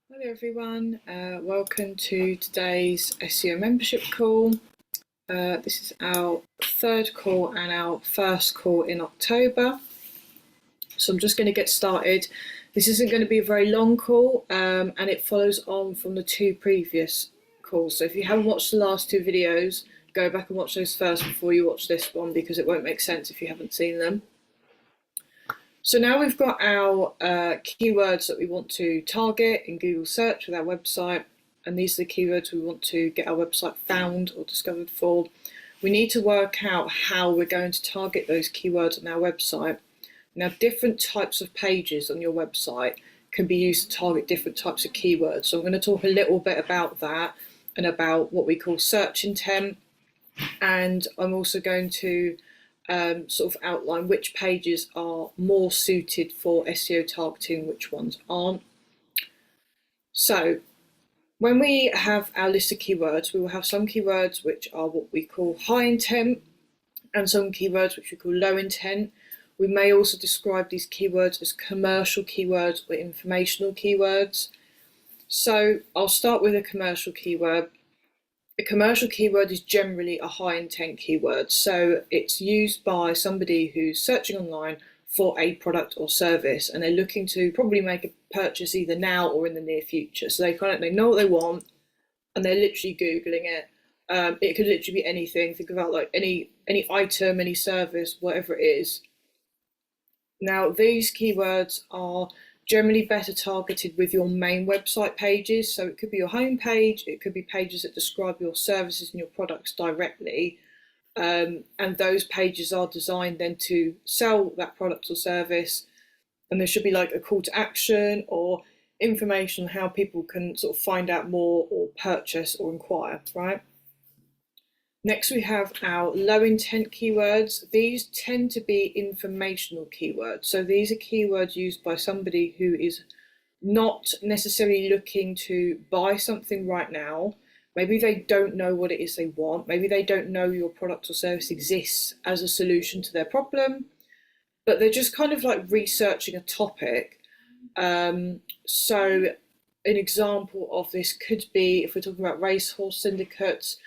Hello everyone, welcome to today's SEO membership call. This is our third call and our first call in October. So I'm just going to get started. This isn't going to be a very long call and it follows on from the two previous calls. So if you haven't watched the last two videos, go back and watch those first before you watch this one because it won't make sense if you haven't seen them. So now we've got our keywords that we want to target in Google search with our website, and these are the keywords we want to get our website found or discovered for. We need to work out how we're going to target those keywords on our website. Now, different types of pages on your website can be used to target different types of keywords. So I'm going to talk a little bit about that and about what we call search intent, and I'm also going to sort of outline which pages are more suited for SEO targeting, which ones aren't. So when we have our list of keywords, we will have some keywords which are what we call high intent and some keywords which we call low intent. We may also describe these keywords as commercial keywords or informational keywords. So I'll start with a commercial keyword. A commercial keyword is generally a high intent keyword, so it's used by somebody who's searching online for a product or service and they're looking to probably make a purchase either now or in the near future. So they know what they want and they're literally Googling it. It could literally be anything. Think about like any item, any service, whatever it is. Now these keywords are generally better targeted with your main website pages. So it could be your home page, it could be pages that describe your services and your products directly. And those pages are designed then to sell that product or service. And there should be like a call to action or information on how people can sort of find out more or purchase or inquire, right? Next, we have our low intent keywords. These tend to be informational keywords. So these are keywords used by somebody who is not necessarily looking to buy something right now. Maybe they don't know what it is they want. Maybe they don't know your product or service exists as a solution to their problem, but they're just kind of like researching a topic. So an example of this could be, if we're talking about racehorse syndicates,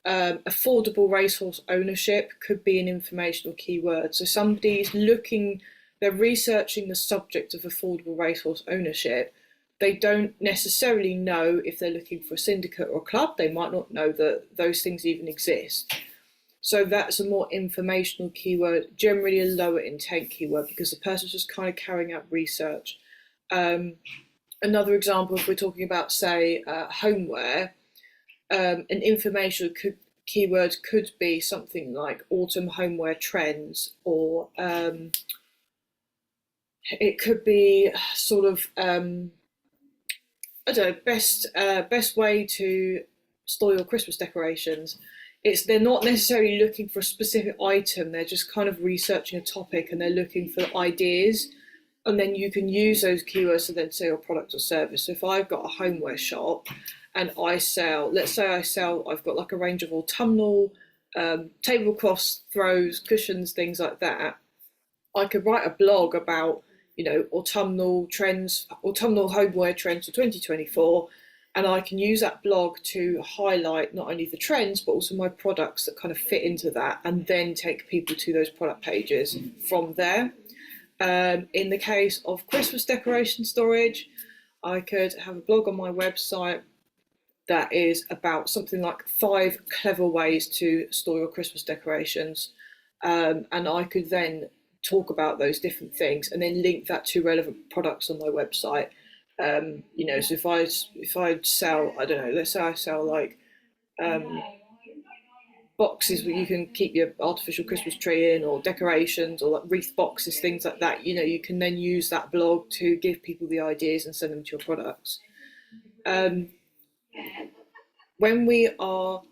affordable racehorse ownership could be an informational keyword. So somebody's looking, they're researching the subject of affordable racehorse ownership. They don't necessarily know if they're looking for a syndicate or a club. They might not know that those things even exist. So that's a more informational keyword, generally a lower intent keyword because the person's just kind of carrying out research. Another example, if we're talking about, say, homeware, an informational keyword could be something like autumn homeware trends, or it could be sort of I don't know, best way to store your Christmas decorations. They're not necessarily looking for a specific item, they're just kind of researching a topic and they're looking for ideas, and then you can use those keywords to then sell your product or service. So if I've got a homeware shop and I sell, let's say I've got like a range of autumnal tablecloths, throws, cushions, things like that. I could write a blog about, autumnal trends, autumnal homeware trends for 2024, and I can use that blog to highlight not only the trends but also my products that kind of fit into that, and then take people to those product pages from there. In the case of Christmas decoration storage, I could have a blog on my website that is about something like 5 clever ways to store your Christmas decorations, and I could then talk about those different things and then link that to relevant products on my website. So if I sell, I don't know, let's say I sell like boxes where you can keep your artificial Christmas tree in, or decorations, or like wreath boxes, things like that. You can then use that blog to give people the ideas and send them to your products. When we are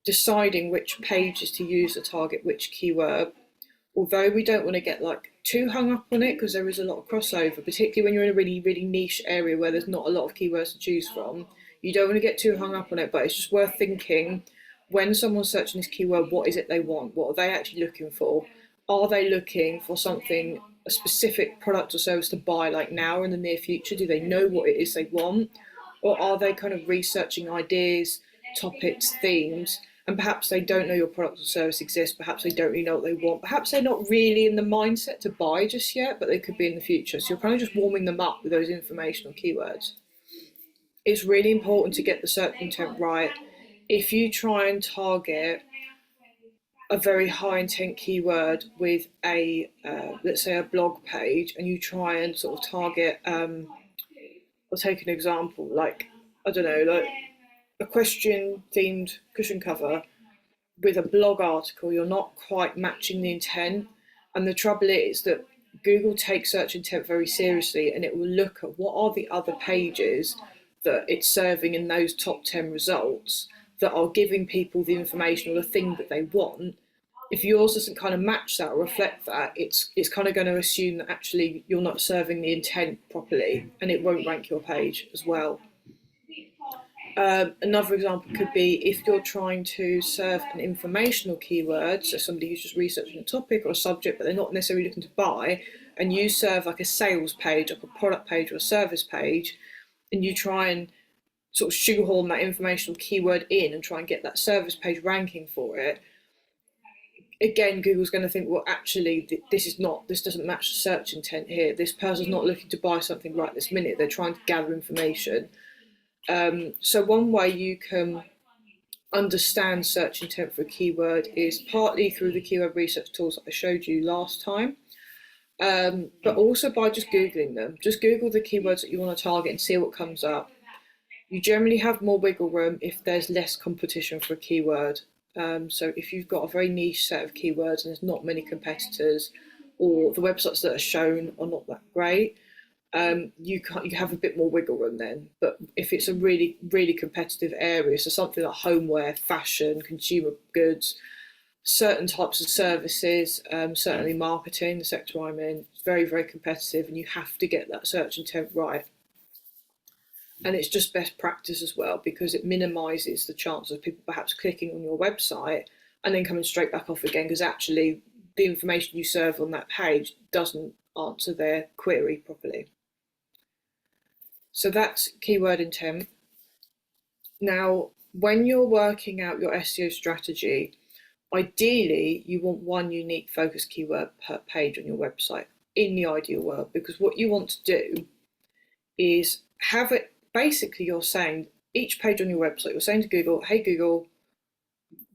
deciding which pages to use to target which keyword, although we don't want to get like too hung up on it because there is a lot of crossover, particularly when you're in a really, really niche area where there's not a lot of keywords to choose from. You don't want to get too hung up on it, but it's just worth thinking, when someone's searching this keyword, what is it they want? What are they actually looking for? Are they looking for something, a specific product or service to buy like now or in the near future? Do they know what it is they want? Or are they kind of researching ideas, topics, themes, and perhaps they don't know your product or service exists, perhaps they don't really know what they want, perhaps they're not really in the mindset to buy just yet, but they could be in the future. So you're kind of just warming them up with those informational keywords. It's really important to get the search intent right. If you try and target a very high intent keyword with a let's say a blog page, and you try and sort of target I'll take an example, like, I don't know, like a question themed cushion cover with a blog article, you're not quite matching the intent. And the trouble is that Google takes search intent very seriously, and it will look at what are the other pages that it's serving in those top 10 results that are giving people the information or the thing that they want. If yours doesn't kind of match that or reflect that, it's kind of going to assume that actually you're not serving the intent properly, and it won't rank your page as well. Another example could be if you're trying to serve an informational keyword, so somebody who's just researching a topic or a subject, but they're not necessarily looking to buy, and you serve like a sales page, like a product page or a service page, and you try and sort of shoehorn that informational keyword in and try and get that service page ranking for it. Again, Google's going to think, well, actually, this doesn't match the search intent here. This person's not looking to buy something right this minute. They're trying to gather information. So one way you can understand search intent for a keyword is partly through the keyword research tools that I showed you last time, but also by just Googling them. Just Google the keywords that you want to target and see what comes up. You generally have more wiggle room if there's less competition for a keyword. So if you've got a very niche set of keywords and there's not many competitors, or the websites that are shown are not that great, you have a bit more wiggle room then. But if it's a really, really competitive area, so something like homeware, fashion, consumer goods, certain types of services, certainly marketing, the sector I'm in, it's very, very competitive, and you have to get that search intent right. And it's just best practice as well, because it minimises the chance of people perhaps clicking on your website and then coming straight back off again, because actually the information you serve on that page doesn't answer their query properly. So that's keyword intent. Now, when you're working out your SEO strategy, ideally you want one unique focus keyword per page on your website in the ideal world, because what you want to do is have it, basically you're saying each page on your website, you're saying to Google, hey Google,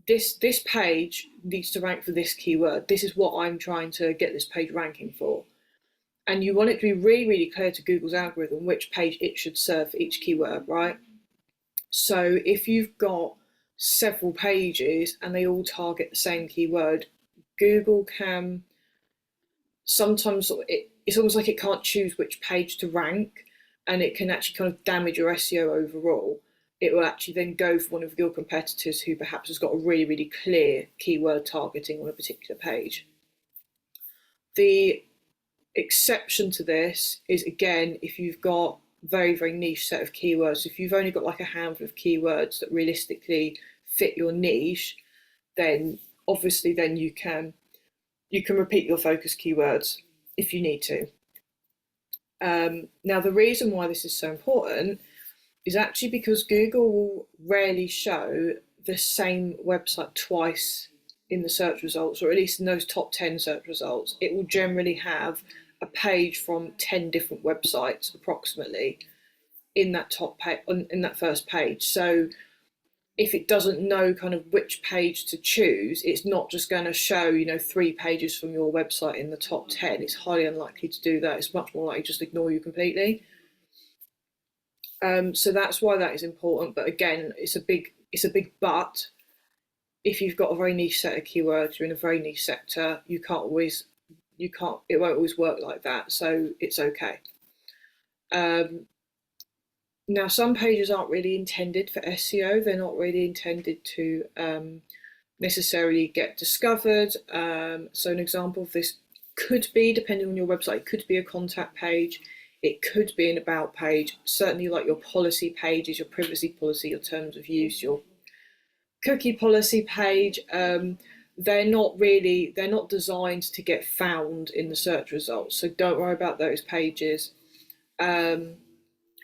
this page needs to rank for this keyword. This is what I'm trying to get this page ranking for. And you want it to be really, really clear to Google's algorithm which page it should serve for each keyword, right? So if you've got several pages and they all target the same keyword, Google can sometimes, it's almost like it can't choose which page to rank, and it can actually kind of damage your SEO overall. It will actually then go for one of your competitors who perhaps has got a really, really clear keyword targeting on a particular page. The exception to this is, again, if you've got very, very niche set of keywords. If you've only got like a handful of keywords that realistically fit your niche, then obviously then you can repeat your focus keywords if you need to. Now, the reason why this is so important is actually because Google will rarely show the same website twice in the search results, or at least in those top 10 search results. It will generally have a page from 10 different websites approximately in that in that first page. So if it doesn't know kind of which page to choose, it's not just going to show 3 pages from your website in the top 10. It's highly unlikely to do that. It's much more likely to just ignore you completely. So that's why that is important. But again, it's a big but. If you've got a very niche set of keywords, you're in a very niche sector, it won't always work like that. So it's okay. Now, some pages aren't really intended for SEO. They're not really intended to necessarily get discovered. So an example of this could be, depending on your website, it could be a contact page. It could be an about page. Certainly like your policy pages, your privacy policy, your terms of use, your cookie policy page. They're not designed to get found in the search results. So don't worry about those pages.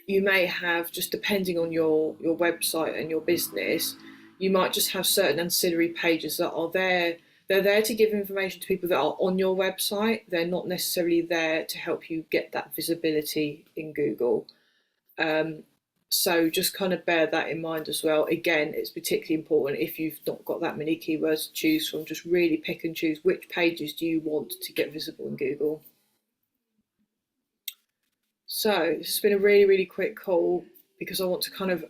you may have, just depending on your website and your business, you might just have certain ancillary pages that are there. They're there to give information to people that are on your website. They're not necessarily there to help you get that visibility in Google. So just kind of bear that in mind as well. Again, it's particularly important if you've not got that many keywords to choose from. Just really pick and choose which pages do you want to get visible in Google. So this has been a really, really quick call because I want to kind of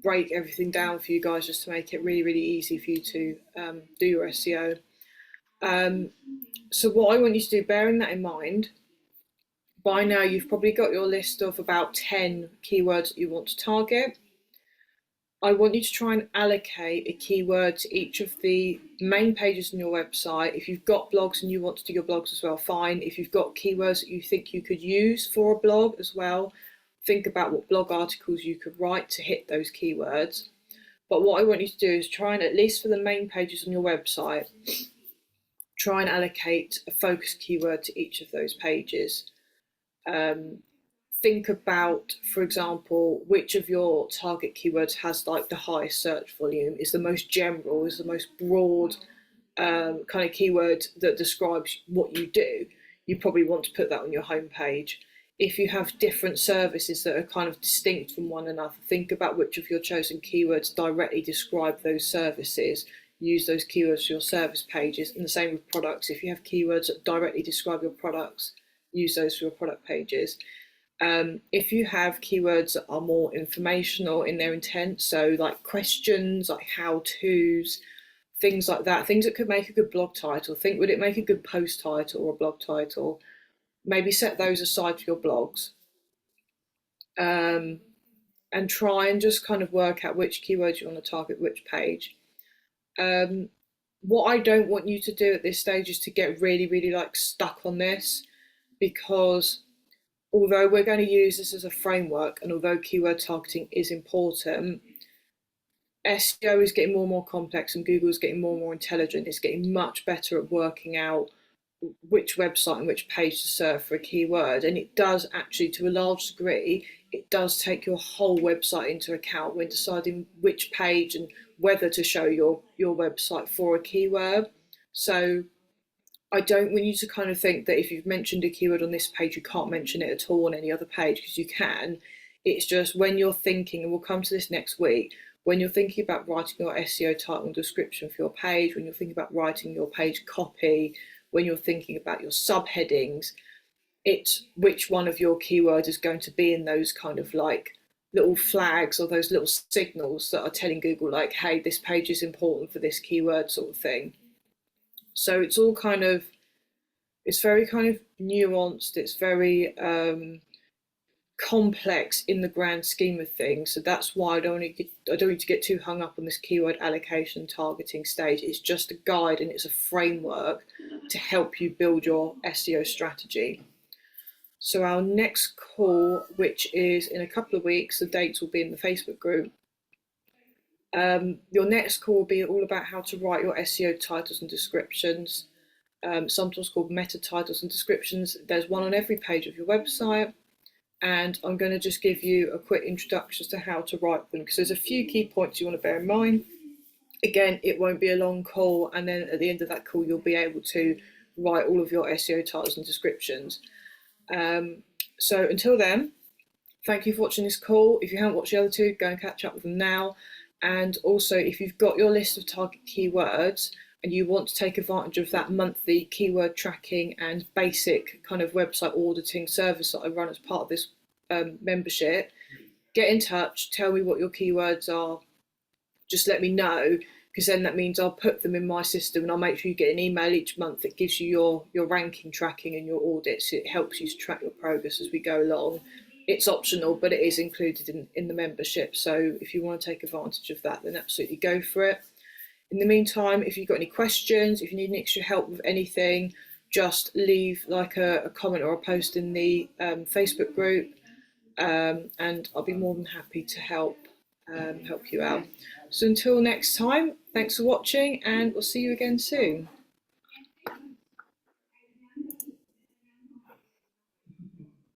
break everything down for you guys just to make it really, really easy for you to do your SEO. So what I want you to do, bearing that in mind, by now you've probably got your list of about 10 keywords that you want to target. I want you to try and allocate a keyword to each of the main pages on your website. If you've got blogs and you want to do your blogs as well, fine. If you've got keywords that you think you could use for a blog as well, think about what blog articles you could write to hit those keywords. But what I want you to do is try and, at least for the main pages on your website, try and allocate a focus keyword to each of those pages. Think about, for example, which of your target keywords has like the highest search volume, is the most general, is the most broad kind of keyword that describes what you do. You probably want to put that on your homepage. If you have different services that are kind of distinct from one another, think about which of your chosen keywords directly describe those services. Use those keywords for your service pages, and the same with products. If you have keywords that directly describe your products, use those for your product pages. If you have keywords that are more informational in their intent, so like questions, like how-tos, things like that, things that could make a good blog title, think, would it make a good post title or a blog title? Maybe set those aside for your blogs. And try and just kind of work out which keywords you want to target which page. What I don't want you to do at this stage is to get really, really like stuck on this, because although we're going to use this as a framework, and although keyword targeting is important, SEO is getting more and more complex, and Google is getting more and more intelligent. It's getting much better at working out which website and which page to serve for a keyword. And it does actually, to a large degree, it does take your whole website into account when deciding which page and whether to show your website for a keyword. So I don't want you to kind of think that if you've mentioned a keyword on this page, you can't mention it at all on any other page, because you can. It's just when you're thinking, and we'll come to this next week, when you're thinking about writing your SEO title and description for your page, when you're thinking about writing your page copy, when you're thinking about your subheadings, it's which one of your keywords is going to be in those kind of like little flags or those little signals that are telling Google like, hey, this page is important for this keyword, sort of thing. So it's all kind of, it's very kind of nuanced, it's very complex in the grand scheme of things. So that's why I don't need to get too hung up on this keyword allocation targeting stage. It's just a guide and it's a framework to help you build your SEO strategy. So our next call, which is in a couple of weeks, the dates will be in the Facebook group. Your next call will be all about how to write your SEO titles and descriptions, sometimes called meta titles and descriptions. There's one on every page of your website, and I'm going to just give you a quick introduction as to how to write them, because there's a few key points you want to bear in mind. Again, it won't be a long call, and then at the end of that call you'll be able to write all of your SEO titles and descriptions. So until then, thank you for watching this call. If you haven't watched the other two, go and catch up with them now. And also, if you've got your list of target keywords and you want to take advantage of that monthly keyword tracking and basic kind of website auditing service that I run as part of this membership, get in touch, tell me what your keywords are, just let me know, because then that means I'll put them in my system and I'll make sure you get an email each month that gives you your ranking tracking and your audits. It helps you to track your progress as we go along. It's optional, but it is included in the membership. So if you want to take advantage of that, then absolutely go for it. In the meantime, if you've got any questions, if you need any extra help with anything, just leave like a comment or a post in the Facebook group, and I'll be more than happy to help you out. So until next time, thanks for watching, and we'll see you again soon.